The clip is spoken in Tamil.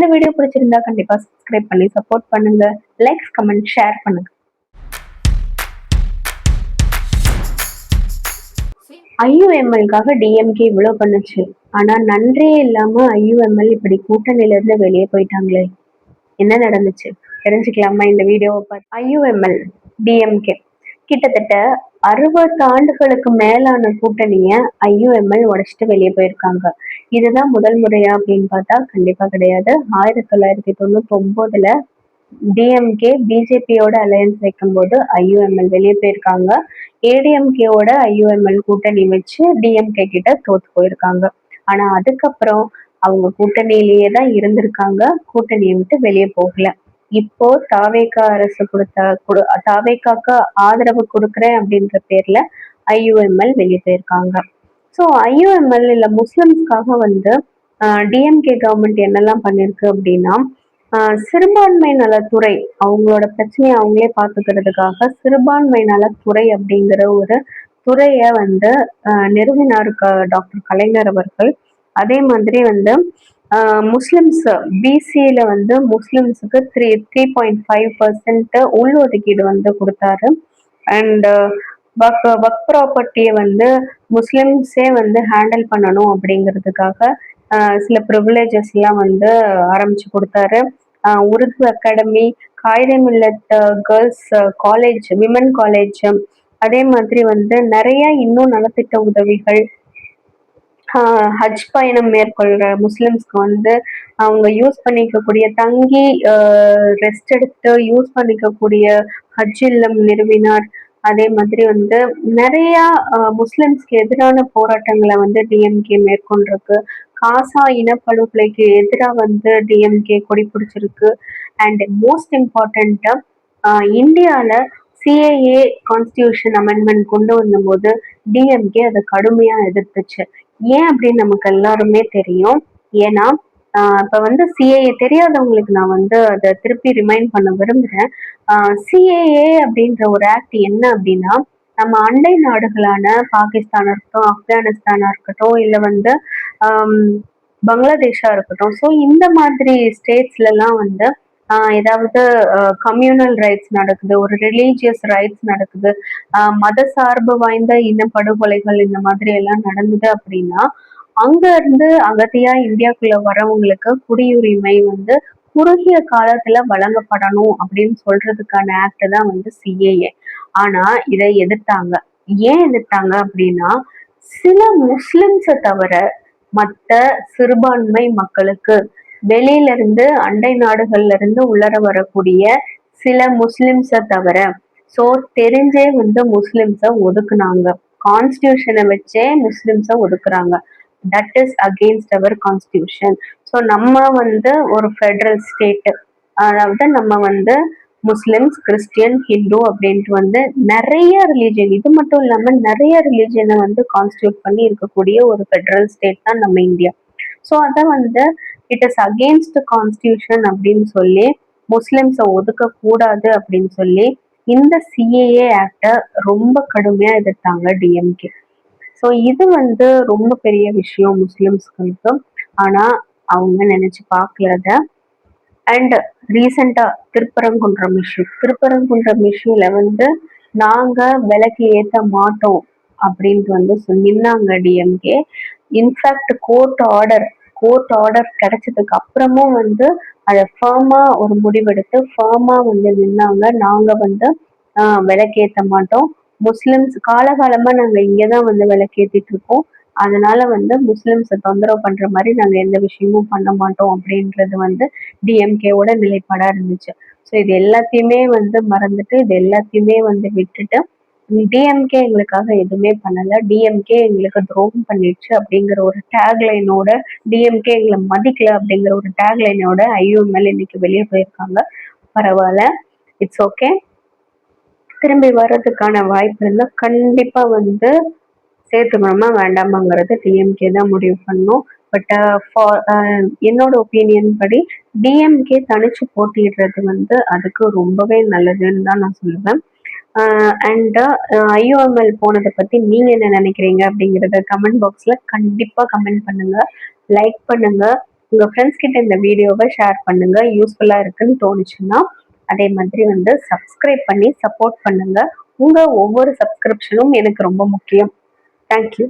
இந்த வீடியோ பிடிச்சிருந்தா கண்டிப்பா சப்ஸ்கிரைப் பண்ணி சப்போர்ட் பண்ணுங்க. லைக்ஸ், கமெண்ட், ஷேர் பண்ணுங்க. ஐயுஎம்எல்காக டிஎம்கே இவ்வளவு பண்ணுச்சு. ஆனா நன்றியே இல்லாம ஐயுஎம்எல் இப்படி கூட்டணியில இருந்து வெளியே போயிட்டாங்களே, என்ன நடந்துச்சு தெரிஞ்சுக்கலாமா இந்த வீடியோவை பார்த்து? ஐயுஎம்எல் டிஎம்கே கிட்டத்தட்ட 60 ஆண்டுகளுக்கு மேலான கூட்டணிய ஐயுஎம்எல் உடைச்சிட்டு வெளியே போயிருக்காங்க. இதுதான் முதல் முறையா அப்படின்னு பார்த்தா கண்டிப்பா கிடையாது. 1999ல டிஎம்கே பிஜேபியோட அலையன்ஸ் வைக்கும்போது ஐயுஎம்எல் வெளியே போயிருக்காங்க. ஏடிஎம்கேவோட ஐயுஎம்எல் கூட்டணி வச்சு டிஎம்கே கிட்ட தோத்து போயிருக்காங்க. ஆனா அதுக்கப்புறம் அவங்க கூட்டணியிலேயே தான் இருந்திருக்காங்க, கூட்டணியை விட்டு வெளியே போகல. இப்போ தாவேகா அரசு தாவேகாக்கு ஆதரவு கொடுக்குறேன் அப்படின்ற பேர்ல ஐயுஎம்எல் வெளியே போயிருக்காங்க. ஸோ ஐயுஎம்எல் இல்ல முஸ்லிம்ஸ்க்காக வந்து டிஎம்கே கவர்மெண்ட் என்னெல்லாம் பண்ணிருக்கு அப்படின்னா, சிறுபான்மை நலத்துறை அவங்களோட பிரச்சனையை அவங்களே பார்த்துக்கிறதுக்காக சிறுபான்மை நலத்துறை அப்படிங்கிற ஒரு துறையை வந்து நிறுவினார் டாக்டர் கலைஞர் அவர்கள். அதே மாதிரி வந்து முஸ்லிம்ஸ் பிசியில வந்து முஸ்லிம்ஸுக்கு 3.5% உள்ஒதுக்கீடு வந்து கொடுத்தாரு. அண்ட் ஒர்க் ப்ராப்பர்ட்டியை வந்து முஸ்லிம்ஸே வந்து ஹேண்டில் பண்ணணும் அப்படிங்கிறதுக்காக சில ப்ரிவிலேஜஸ் எல்லாம் வந்து ஆரம்பிச்சு கொடுத்தாரு. Urdu academy, Quaide Millat girls college, women college, அதே மாதிரி வந்து நிறைய இன்னும் நலத்திட்ட உதவிகள், ஹஜ் பயணம் மேற்கொள்ற முஸ்லிம்ஸ்க்கு வந்து அவங்க யூஸ் பண்ணிக்கக்கூடிய தங்கி ரெஸ்ட் எடுத்து யூஸ் பண்ணிக்கக்கூடிய ஹஜ் இல்லம் நிறுவினார். அதே மாதிரி வந்து நிறைய முஸ்லிம்ஸ்க்கு எதிரான போராட்டங்களை வந்து டிஎம்கே மேற்கொண்டிருக்கு. காசா இனப்படுகொலைக்கு எதிராக வந்து டிஎம்கே கொடி பிடிச்சிருக்கு. அண்ட் மோஸ்ட் இம்பார்ட்டண்ட்டா இந்தியால சிஏஏ கான்ஸ்டியூஷன் அமெண்ட்மெண்ட் கொண்டு வந்தபோது டிஎம்கே அதை கடுமையா எதிர்த்துச்சு. ஏன் அப்படின்னு நமக்கு எல்லாருமே தெரியும். ஏன்னா இப்ப வந்து சிஏஏ தெரியாதவங்களுக்கு நான் வந்து அதை திருப்பி ரிமைண்ட் பண்ண விரும்புறேன். சிஏஏ அப்படின்ற ஒரு ஆக்ட் என்ன அப்படின்னா, நம்ம அண்டை நாடுகளான பாகிஸ்தானா இருக்கட்டும், ஆப்கானிஸ்தானா இருக்கட்டும், இல்லை வந்து பங்களாதேஷா இருக்கட்டும், ஸோ இந்த மாதிரி ஸ்டேட்ஸ்ல எல்லாம் வந்து ஏதாவது கம்யூனல் ரைட்ஸ் நடக்குது, ஒரு ரிலீஜியஸ் ரைட்ஸ் நடக்குது, மத சார்பு வாய்ந்த இனப்படுகொலைகள் இந்த மாதிரி எல்லாம் நடந்தது அப்படின்னா, அங்க இருந்து அகதியா இந்தியாக்குள்ள வரவங்களுக்கு குடியுரிமை வந்து குறுகிய காலத்துல வழங்கப்படணும் அப்படின்னு சொல்றதுக்கான ஆக்ட் தான் வந்து சிஏஏ. ஆனா இதை எதிர்த்தாங்க. ஏன் எதிர்த்தாங்க அப்படின்னா, சில முஸ்லிம்ஸை தவிர மற்ற சிறுபான்மை மக்களுக்கு வெளியில இருந்து அண்டை நாடுகள்ல இருந்து உள்ளர வரக்கூடிய சில முஸ்லிம்ஸை தவிர, ஸோ தெரிஞ்சே வந்து முஸ்லிம்ஸை ஒதுக்குனாங்க. கான்ஸ்டியூஷனை வச்சே முஸ்லிம்ஸை ஒதுக்குறாங்க. That is against our constitution. So நம்ம வந்து ஒரு ஃபெடரல் ஸ்டேட், அதாவது நம்ம வந்து முஸ்லிம்ஸ், கிறிஸ்டியன், ஹிந்து அப்படின்ட்டு வந்து நிறைய ரிலீஜியன், இது மட்டும் இல்லாம நிறைய ரிலீஜியனை வந்து கான்ஸ்டியூட் பண்ணி இருக்கக்கூடிய ஒரு ஃபெடரல் ஸ்டேட் தான் நம்ம இந்தியா. ஸோ அதை வந்து இட் இஸ் அகெயின்ஸ்ட் கான்ஸ்டியூஷன் அப்படின்னு சொல்லி முஸ்லிம்ஸை ஒதுக்க கூடாது அப்படின்னு சொல்லி இந்த சிஏஏ ஆக்ட ரொம்ப கடுமையா எதிர்த்தாங்க டிஎம்கே. ஸோ இது வந்து ரொம்ப பெரிய விஷயம் முஸ்லிம்ஸ்களுக்கு. ஆனா அவங்க நினைச்சு பார்க்கலத. அண்ட் ரீசெண்டா திருப்பரங்குன்றம் இஷ்யூல வந்து நாங்க விலைக்கு ஏற்ற மாட்டோம் அப்படின்ட்டு வந்து சொன்னாங்க டிஎம்கே. இன்ஃபேக்ட் கோர்ட் ஆர்டர் கிடைச்சதுக்கு அப்புறமும் வந்து அதை ஃபர்மா ஒரு முடிவெடுத்து ஃபர்மா வந்து நின்னாங்க. நாங்க வந்து விலைக்கேற்ற மாட்டோம், முஸ்லிம்ஸ் காலகாலமா நாங்க இங்கதான் வந்து விலைக்கேற்றிட்டு இருக்கோம், அதனால வந்து முஸ்லிம்ஸை தொந்தரவு பண்ற மாதிரி நாங்க எந்த விஷயமும் பண்ண மாட்டோம் அப்படின்றது வந்து டிஎம்கேவோட நிலைப்பாடா இருந்துச்சு. ஸோ இது எல்லாத்தையுமே வந்து மறந்துட்டு, இது எல்லாத்தையுமே வந்து விட்டுட்டு, டிஎம்கே எங்களுக்காக எதுவுமே பண்ணல, டிஎம்கே எங்களுக்கு துரோகம் பண்ணிடுச்சு அப்படிங்கிற ஒரு டேக்லைனோட, டிஎம்கே எங்களை மதிக்கல அப்படிங்கிற ஒரு டேக்லைனோட ஐயுஎம்எல் இன்னைக்கு வெளியே போயிருக்காங்க. பரவாயில்ல, இட்ஸ் ஓகே. திரும்பி வர்றதுக்கான வாய்ப்பு இருந்தா கண்டிப்பா வந்து சேர்த்துக்கணுமா வேண்டாமாங்கிறது டிஎம்கே தான் முடிவு பண்ணும். பட் என்னோட ஒப்பீனியன் படி டிஎம்கே தனிச்சு போட்டிடுறது வந்து அதுக்கு ரொம்பவே நல்லதுன்னு தான் நான் சொல்லுவேன். அண்ட் ஐயுஎம்எல் போனதை பத்தி நீங்க என்ன நினைக்கிறீங்க அப்படிங்கிறத கமெண்ட் பாக்ஸ்ல கண்டிப்பா கமெண்ட் பண்ணுங்க, லைக் பண்ணுங்க, உங்க ஃப்ரெண்ட்ஸ் கிட்ட இந்த வீடியோவை ஷேர் பண்ணுங்க. யூஸ்ஃபுல்லா இருக்குன்னு தோணுச்சுன்னா, அதே மாதிரி வந்து சப்ஸ்கிரைப் பண்ணி சப்போர்ட் பண்ணுங்க. உங்க ஒவ்வொரு சப்ஸ்கிரிப்ஷனும் எனக்கு ரொம்ப முக்கியம். Thank you.